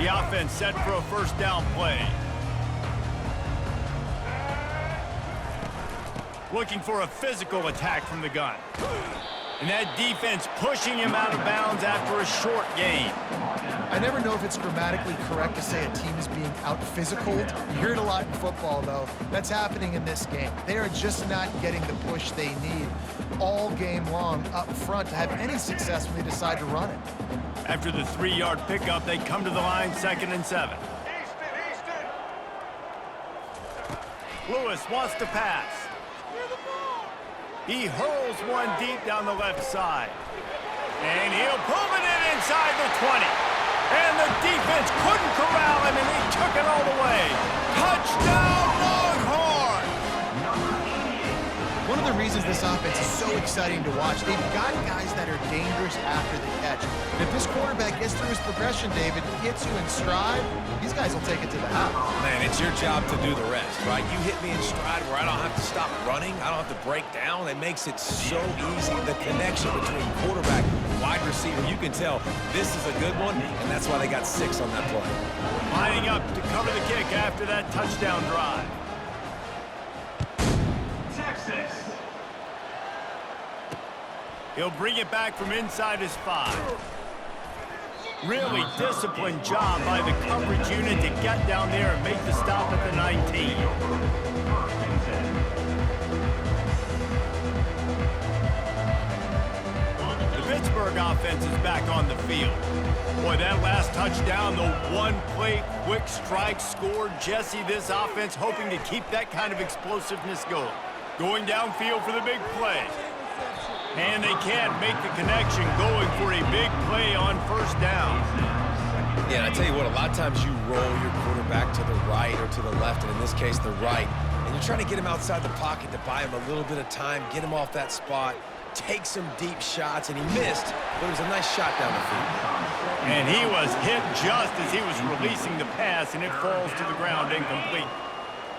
The offense set for a first down play. Looking for a physical attack from the gun. And that defense pushing him out of bounds after a short gain. I never know if it's grammatically correct to say a team is being out-physicaled. You hear it a lot in football, though. That's happening in this game. They are just not getting the push they need all game long up front to have any success when they decide to run it. After the 3-yard pickup, they come to the line, 2nd and 7. Lewis wants to pass. He hurls one deep down the left side. And he'll pull it in inside the 20. And the defense couldn't corral him, and he took it all the way. Touchdown, Longhorns! One of the reasons this offense is so exciting to watch, they've got guys that are dangerous after the catch. And if this quarterback gets through his progression, David, he hits you in stride, these guys will take it to the house. Man, it's your job to do the rest, right? You hit me in stride where I don't have to stop running. I don't have to break down. It makes it so easy. The connection between quarterback and wide receiver, you can tell this is a good one, and that's why they got 6 on that play. Lining up to cover the kick after that touchdown drive. Texas. He'll bring it back from inside his 5. Really disciplined job by the coverage unit to get down there and make the stop at the 19. The Pittsburgh offense is back on the field. Boy, that last touchdown, the one-play quick strike scored. Jesse, this offense hoping to keep that kind of explosiveness going. Going downfield for the big play. And they can't make the connection, going for a big play on first down. Yeah, and I tell you what, a lot of times you roll your quarterback to the right or to the left, and in this case, the right, and you're trying to get him outside the pocket to buy him a little bit of time, get him off that spot, take some deep shots, and he missed, but it was a nice shot down the field. And he was hit just as he was releasing the pass, and it falls to the ground incomplete.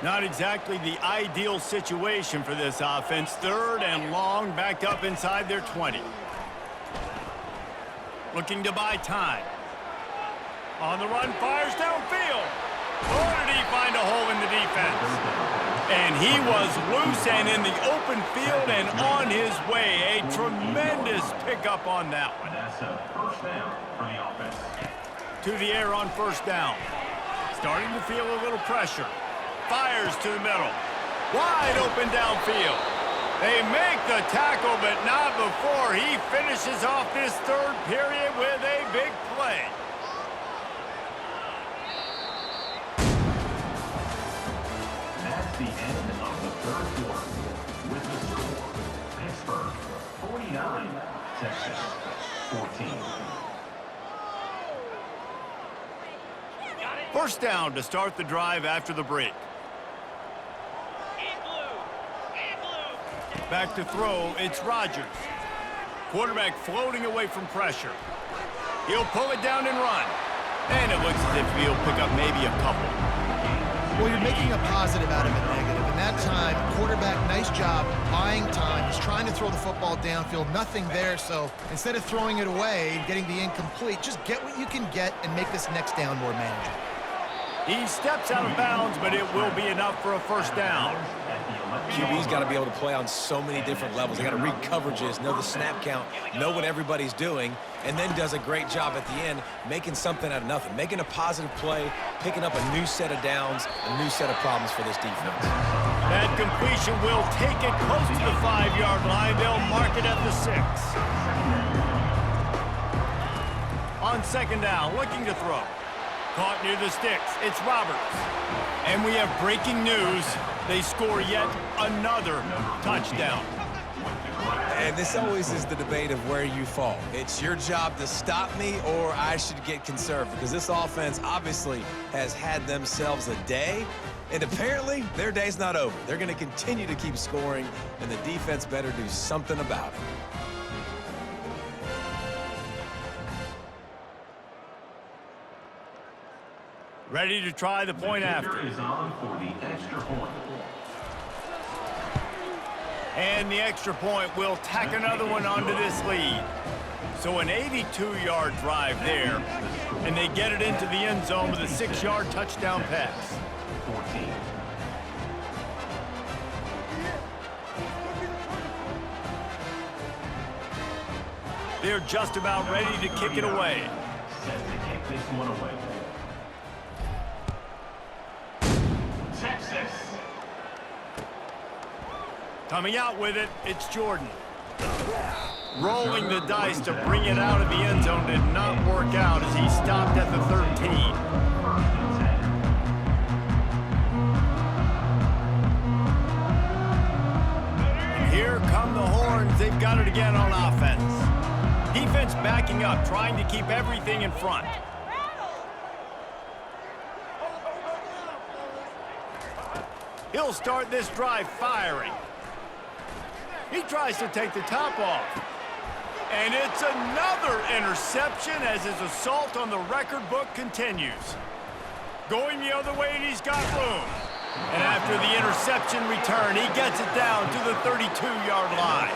Not exactly the ideal situation for this offense. 3rd and long, backed up inside their 20. Looking to buy time. On the run, fires downfield. Or did he find a hole in the defense? And he was loose and in the open field and on his way. A tremendous pickup on that one. That's a first down for the offense. To the air on first down. Starting to feel a little pressure. Fires to the middle. Wide open downfield. They make the tackle, but not before he finishes off this 3rd period with a big play. That's the end of the 3rd quarter. With the score, Pittsburgh 49, Texas 14. First down to start the drive after the break. Back to throw, it's Rodgers. Quarterback floating away from pressure. He'll pull it down and run. And it looks as if he'll pick up maybe a couple. Well, you're making a positive out of a negative. And that time, quarterback, nice job, buying time. He's trying to throw the football downfield. Nothing there, so instead of throwing it away and getting the incomplete, just get what you can get and make this next down more manageable. He steps out of bounds, but it will be enough for a first down. QB's got to be able to play on so many different levels. They got to read coverages, know the snap count, know what everybody's doing, and then does a great job at the end making something out of nothing, making a positive play, picking up a new set of downs, a new set of problems for this defense. That completion will take it close to the 5-yard line. They'll mark it at the 6. On second down, looking to throw. Caught near the sticks. It's Roberts. And we have breaking news. They score yet another touchdown. And this always is the debate of where you fall. It's your job to stop me or I should get conserved, because this offense obviously has had themselves a day, and apparently their day's not over. They're going to continue to keep scoring, and the defense better do something about it. Ready to try the point after. Is on for the extra point. And the extra point will tack another one onto this lead. So an 82-yard drive there, and they get it into the end zone with a 6-yard touchdown pass. 14. They're just about ready to kick it away. Set to kick this one away. Texas. Coming out with it, it's Jordan. Rolling the dice to bring it out of the end zone did not work out as he stopped at the 13. And here come the horns. They've got it again on offense. Defense backing up, trying to keep everything in front. He'll start this drive firing. He tries to take the top off. And it's another interception as his assault on the record book continues. Going the other way, and he's got room. And after the interception return, he gets it down to the 32-yard line.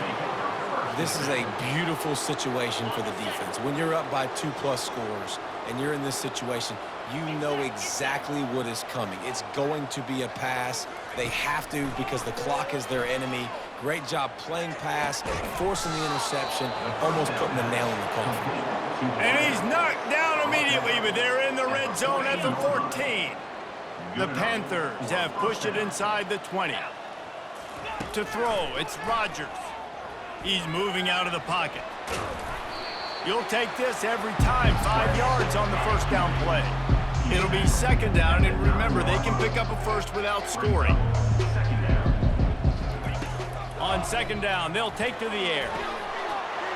This is a beautiful situation for the defense. When you're up by 2+ scores and you're in this situation, you know exactly what is coming. It's going to be a pass. They have to because the clock is their enemy. Great job playing pass, forcing the interception, almost putting the nail in the coffin. And he's knocked down immediately, but they're in the red zone at the 14. The Panthers have pushed it inside the 20. To throw, it's Rodgers. He's moving out of the pocket. You'll take this every time, 5 yards on the first down play. It'll be second down, and remember, they can pick up a first without scoring. On second down, they'll take to the air.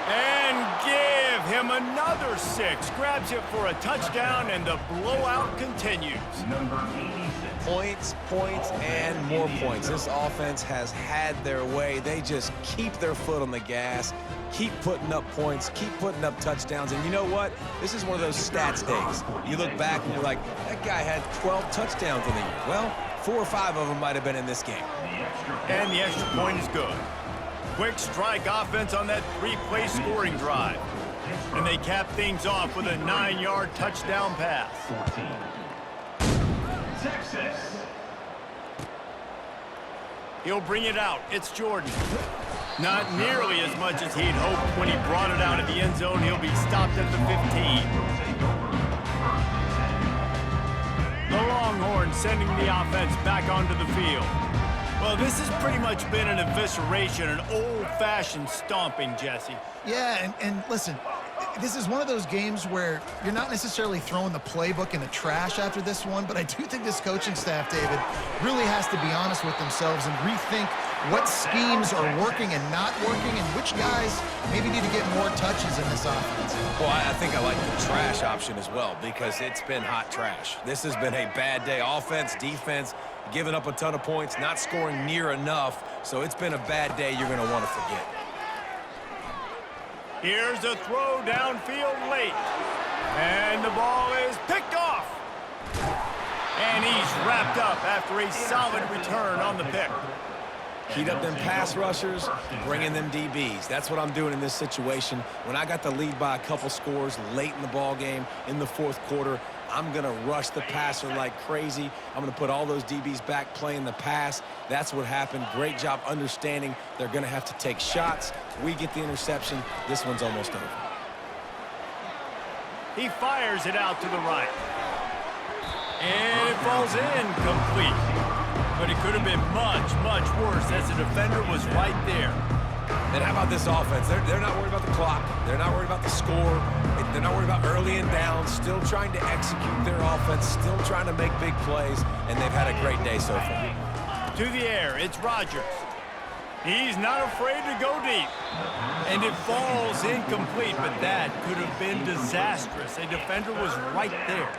And give him another 6. Grabs it for a touchdown, and the blowout continues. Number 86. Points, and more points. This offense has had their way. They just keep their foot on the gas, keep putting up points, keep putting up touchdowns. And you know what? This is one of those stats days. You look back and you're like, that guy had 12 touchdowns in the year. Well, 4 or 5 of them might have been in this game. And the extra point is good. Quick strike offense on that 3-play scoring drive. And they cap things off with a 9-yard touchdown pass. 14. Texas. He'll bring it out. It's Jordan. Not nearly as much as he'd hoped when he brought it out of the end zone. He'll be stopped at the 15. The Longhorns sending the offense back onto the field. Well, this has pretty much been an evisceration, an old-fashioned stomping, Jesse. Yeah, and listen, this is one of those games where you're not necessarily throwing the playbook in the trash after this one, but I do think this coaching staff, David, really has to be honest with themselves and rethink what schemes are working and not working and which guys maybe need to get more touches in this offense. Well, I think I like the trash option as well because it's been hot trash. This has been a bad day. Offense, defense, giving up a ton of points, not scoring near enough. So it's been a bad day you're going to want to forget. Here's a throw downfield late. And the ball is picked off. And he's wrapped up after a solid return on the pick. Heat up them pass rushers, bring in them DBs. That's what I'm doing in this situation. When I got the lead by a couple scores late in the ball game in the fourth quarter, I'm going to rush the passer like crazy. I'm going to put all those DBs back playing the pass. That's what happened. Great job understanding they're going to have to take shots. We get the interception. This one's almost over. He fires it out to the right. And it falls incomplete. But it could have been much, much worse as the defender was right there. And how about this offense? They're not worried about the clock. They're not worried about the score. They're not worried about early and down. Still trying to execute their offense. Still trying to make big plays. And they've had a great day so far. To the air, it's Rodgers. He's not afraid to go deep. And it falls incomplete, but that could have been disastrous. A defender was right there.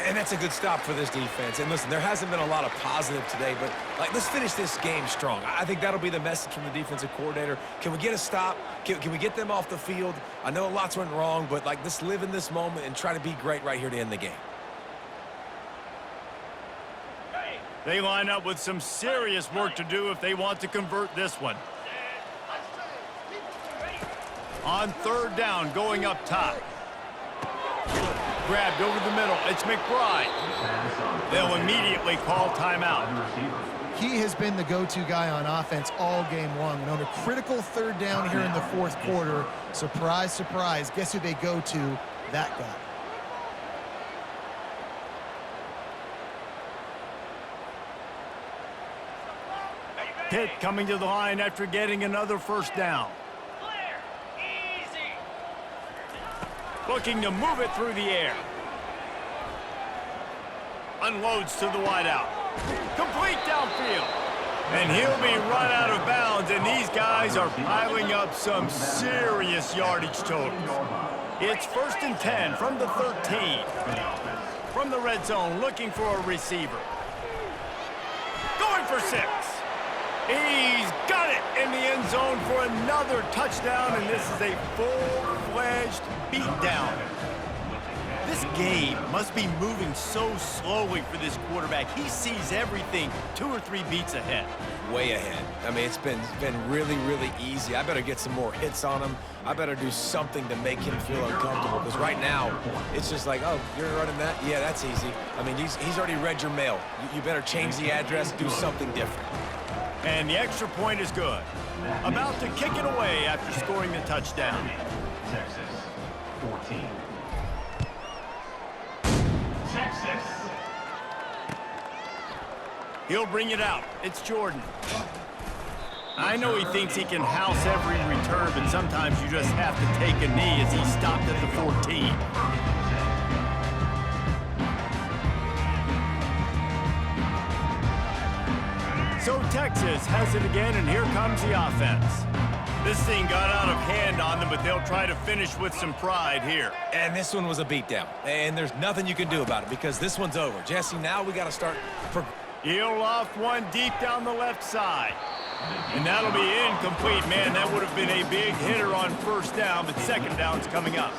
And that's a good stop for this defense. And listen, there hasn't been a lot of positive today, but let's finish this game strong. I think that'll be the message from the defensive coordinator. Can we get a stop? Can we get them off the field? I know lots went wrong, but let's live in this moment and try to be great right here to end the game. They line up with some serious work to do if they want to convert this one. On third down, going up top. Grabbed over the middle. It's McBride. They'll immediately call timeout. He has been the go-to guy on offense all game long. And on a critical third down here in the fourth quarter, surprise, surprise, guess who they go to? That guy. Pitt coming to the line after getting another first down. Looking to move it through the air. Unloads to the wideout. Complete downfield. And he'll be run out of bounds, and these guys are piling up some serious yardage totals. It's 1st and 10 from the 13. From the red zone, looking for a receiver. Going for 6. He's got it in the end zone for another touchdown, and this is a full-fledged beatdown. This game must be moving so slowly for this quarterback. He sees everything 2 or 3 beats ahead. Way ahead. I mean, it's been really, really easy. I better get some more hits on him. I better do something to make him feel uncomfortable, because right now, it's just like, oh, you're running that? Yeah, that's easy. I mean, he's already read your mail. You better change the address, do something different. And the extra point is good. About to kick it away after scoring the touchdown. Texas 14. Texas. He'll bring it out. It's Jordan. I know he thinks he can house every return, but sometimes you just have to take a knee as he stopped at the 14. So Texas has it again, and here comes the offense. This thing got out of hand on them, but they'll try to finish with some pride here. And this one was a beatdown, and there's nothing you can do about it, because this one's over. Jesse, now we got to start. He'll loft one deep down the left side. And that'll be incomplete, man. That would have been a big hitter on first down, but second down's coming up.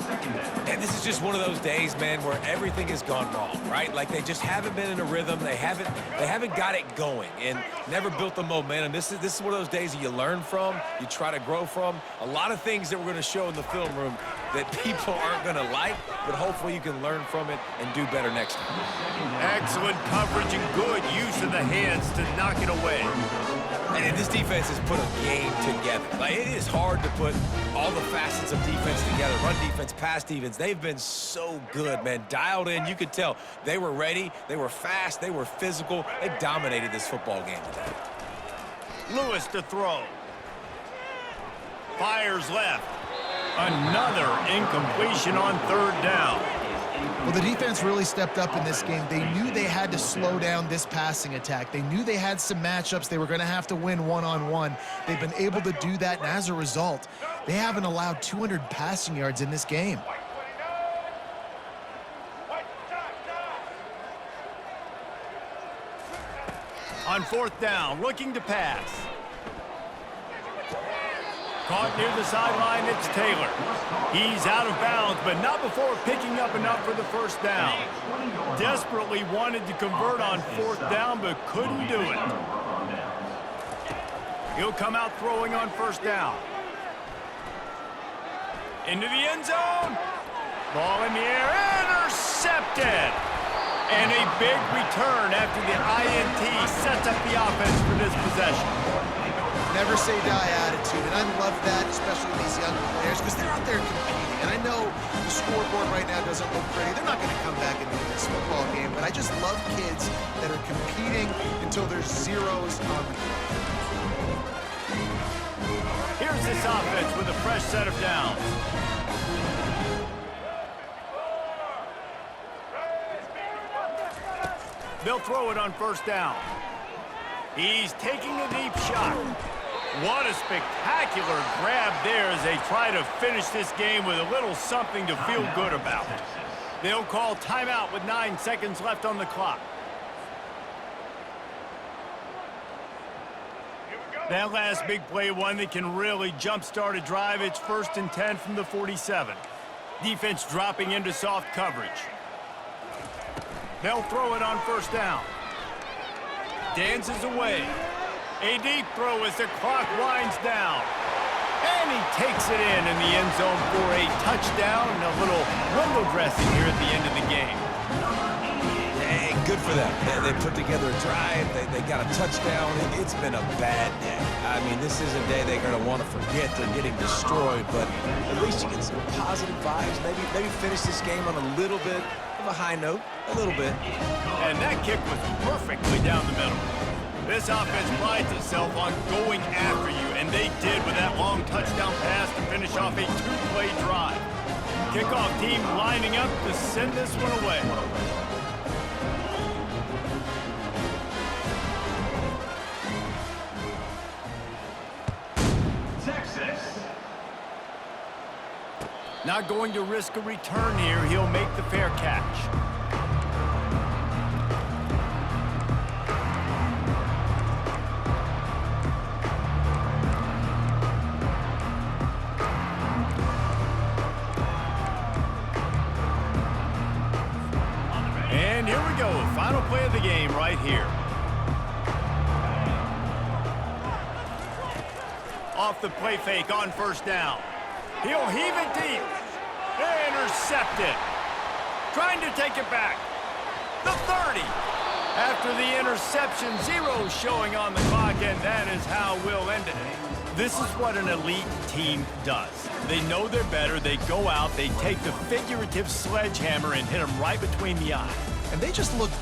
And this is just one of those days, man, where everything has gone wrong, right? Like they just haven't been in a rhythm. They haven't got it going and never built the momentum. This is one of those days that you learn from, you try to grow from. A lot of things that we're going to show in the film room that people aren't going to like, but hopefully you can learn from it and do better next time. Excellent coverage and good use of the hands to knock it away. And this defense has put a game together. Like, it is hard to put all the facets of defense together. Run defense, pass defense. They've been so good, man. Dialed in. You could tell they were ready. They were fast. They were physical. They dominated this football game today. Lewis to throw. Fires left. Another incompletion on third down. Well, the defense really stepped up in this game. They knew they had to slow down this passing attack. They knew they had some matchups they were going to have to win one-on-one. They've been able to do that, and as a result, they haven't allowed 200 passing yards in this game. On fourth down, looking to pass. Caught near the sideline, it's Taylor. He's out of bounds, but not before picking up enough for the first down. Desperately wanted to convert on fourth down, but couldn't do it. He'll come out throwing on first down. Into the end zone. Ball in the air, intercepted. And a big return after the INT sets up the offense for this possession. Never say die attitude, and I love that, especially with these young players, because they're out there competing. And I know the scoreboard right now doesn't look pretty. They're not going to come back and win this football game, but I just love kids that are competing until there's zeros on the field. Here's this offense with a fresh set of downs. They'll throw it on first down. He's taking a deep shot. What a spectacular grab there as they try to finish this game with a little something to feel good about. They'll call timeout with 9 seconds left on the clock. That last big play, one that can really jump-start a drive. It's 1st and 10 from the 47. Defense dropping into soft coverage. They'll throw it on first down. Dances away. A deep throw as the clock winds down. And he takes it in the end zone for a touchdown. A little window dressing here at the end of the game. Hey, good for them. They put together a drive. They got a touchdown. It's been a bad day. I mean, this is a day they're going to want to forget. They're getting destroyed, but at least you get some positive vibes. Maybe finish this game on a little bit of a high note, a little bit. And that kick was perfectly down the middle. This offense prides itself on going after you, and they did with that long touchdown pass to finish off a two-play drive. Kickoff team lining up to send this one away. Texas. Not going to risk a return here. He'll make the fair catch. And here we go. Final play of the game right here. Off the play fake on first down. He'll heave it deep. Intercepted. Trying to take it back. The 30. After the interception, 0 showing on the clock, and that is how we'll end it. This is what an elite team does. They know they're better. They go out, they take the figurative sledgehammer and hit them right between the eyes. And they just look good.